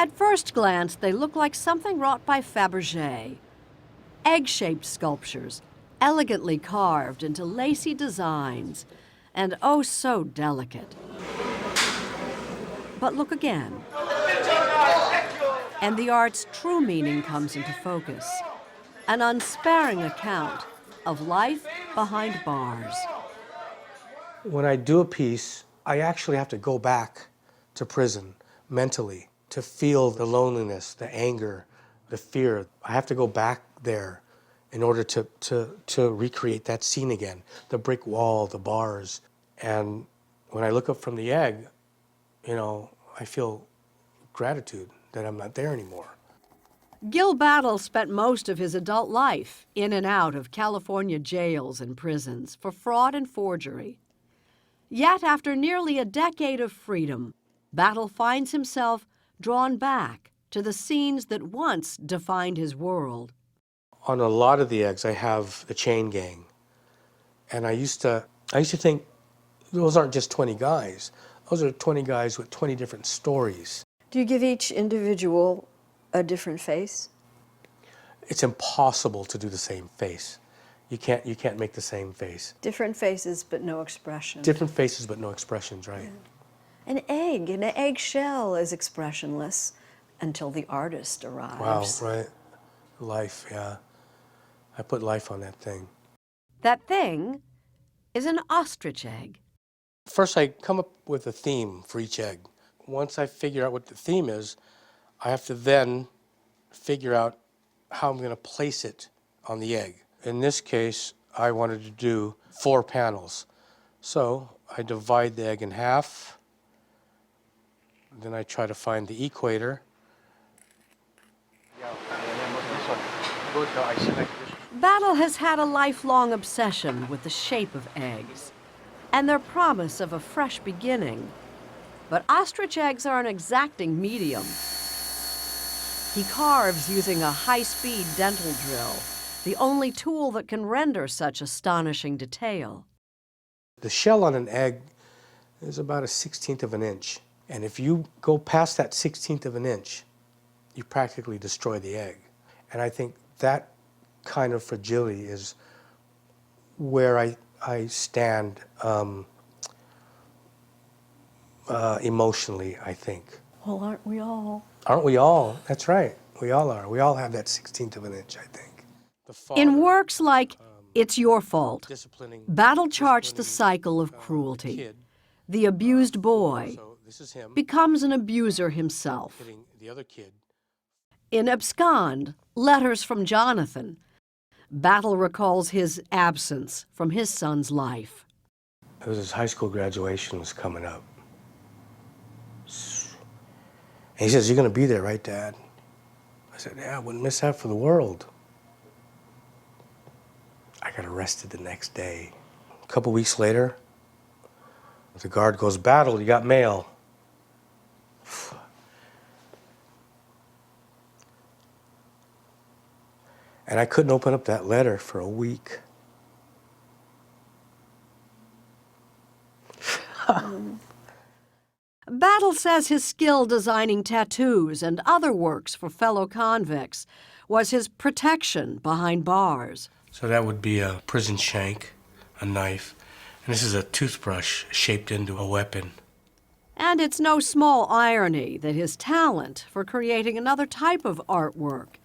At first glance, they look like something wrought by Fabergé. Egg-shaped sculptures, elegantly carved into lacy designs, and oh so delicate. But look again, and the art's true meaning comes into focus. An unsparing account of life behind bars. When I do a piece, I actually have to go back to prison mentally to feel the loneliness, the anger, the fear. I have to go back there in order to recreate that scene again. The brick wall, the bars. And when I look up from the egg, you know, I feel gratitude that I'm not there anymore. Gil Battle spent most of his adult life in and out of California jails and prisons for fraud and forgery. Yet, after nearly a decade of freedom, Battle finds himself drawn back to the scenes that once defined his world. On a lot of the eggs, I have the chain gang. And I used to think those aren't just 20 guys. Those are 20 guys with 20 different stories. Do you give each individual a different face? It's impossible to do the same face. You can't make the same face. Different faces, but no expression. Different faces, but no expressions, right? Yeah. An eggshell is expressionless until the artist arrives. Wow, right. Life, yeah. I put life on that thing. That thing is an ostrich egg. First, I come up with a theme for each egg. Once I figure out what the theme is, I have to then figure out how I'm going to place it on the egg. In this case, I wanted to do 4 panels. So I divide the egg in half. Then I try to find the equator. Battle has had a lifelong obsession with the shape of eggs and their promise of a fresh beginning. But ostrich eggs are an exacting medium. He carves using a high-speed dental drill, the only tool that can render such astonishing detail. The shell on an egg is about a 1/16 of an inch. And if you go past that 1/16 of an inch, you practically destroy the egg. And I think that kind of fragility is where I stand emotionally, I think. Well, aren't we all? Aren't we all? That's right. We all are. We all have that 1/16 of an inch, I think. In works like It's Your Fault, Battle charts the disciplining, cycle of cruelty. kid. The abused boy So this is him becomes an abuser himself. hitting the other kid. In Abscond, Letters from Jonathan, Battle recalls his absence from his son's life. It was his high school graduation was coming up. And he says, "You're going to be there, right, Dad?" I said, "Yeah, I wouldn't miss that for the world." I got arrested the next day. A couple weeks later, the guard goes, "Battle, you got mail." And I couldn't open up that letter for a week. Battle says his skill designing tattoos and other works for fellow convicts was his protection behind bars. So that would be a prison shank, a knife, and this is a toothbrush shaped into a weapon. And it's no small irony that his talent for creating another type of artwork,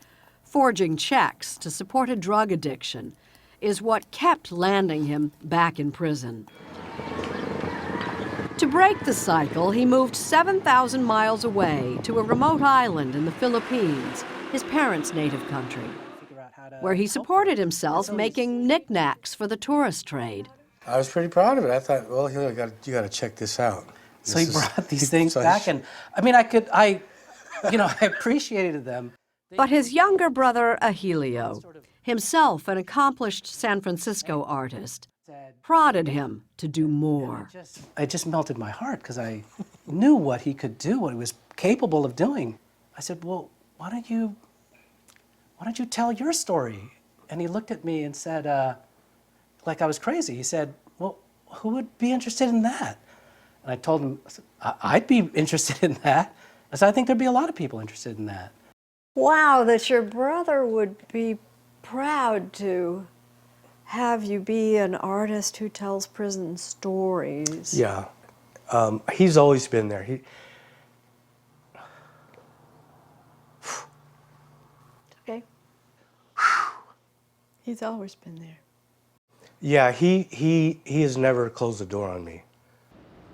forging checks to support a drug addiction, is what kept landing him back in prison. To break the cycle, he moved 7,000 miles away to a remote island in the Philippines, his parents' native country, where he supported himself making knickknacks for the tourist trade. I was pretty proud of it. I thought, well, you got to check this out. So he brought these things back, and I mean, I appreciated them. But his younger brother, Ahilio, himself an accomplished San Francisco artist, prodded him to do more. It just melted my heart because I knew what he could do, what he was capable of doing. I said, well, why don't you tell your story? And he looked at me and said, like I was crazy. He said, well, who would be interested in that? And I told him, I'd be interested in that. So I think there'd be a lot of people interested in that. Wow, that your brother would be proud to have you be an artist who tells prison stories. Yeah. He's always been there. Okay. He's always been there. Yeah, he has never closed the door on me.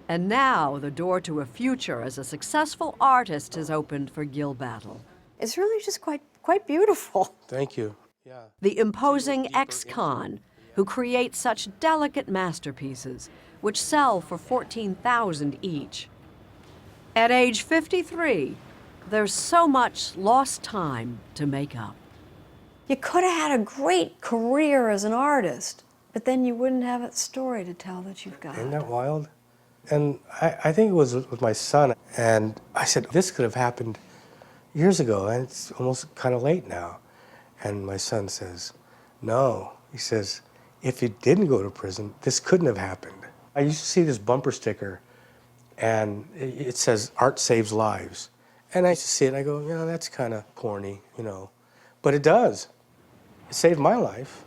And now the door to a future as a successful artist has opened for Gil Battle. It's really just quite beautiful. Thank you. Yeah. The imposing ex-con who creates such delicate masterpieces, which sell for $14,000 each. At age 53, there's so much lost time to make up. You could have had a great career as an artist, but then you wouldn't have a story to tell that you've got. Isn't that wild? And I think it was with my son, and I said, this could have happened years ago, and it's almost kind of late now. And my son says, no. He says, if you didn't go to prison, this couldn't have happened. I used to see this bumper sticker, and it says, art saves lives. And I used to see it, and I go, that's kind of corny, but it does. It saved my life.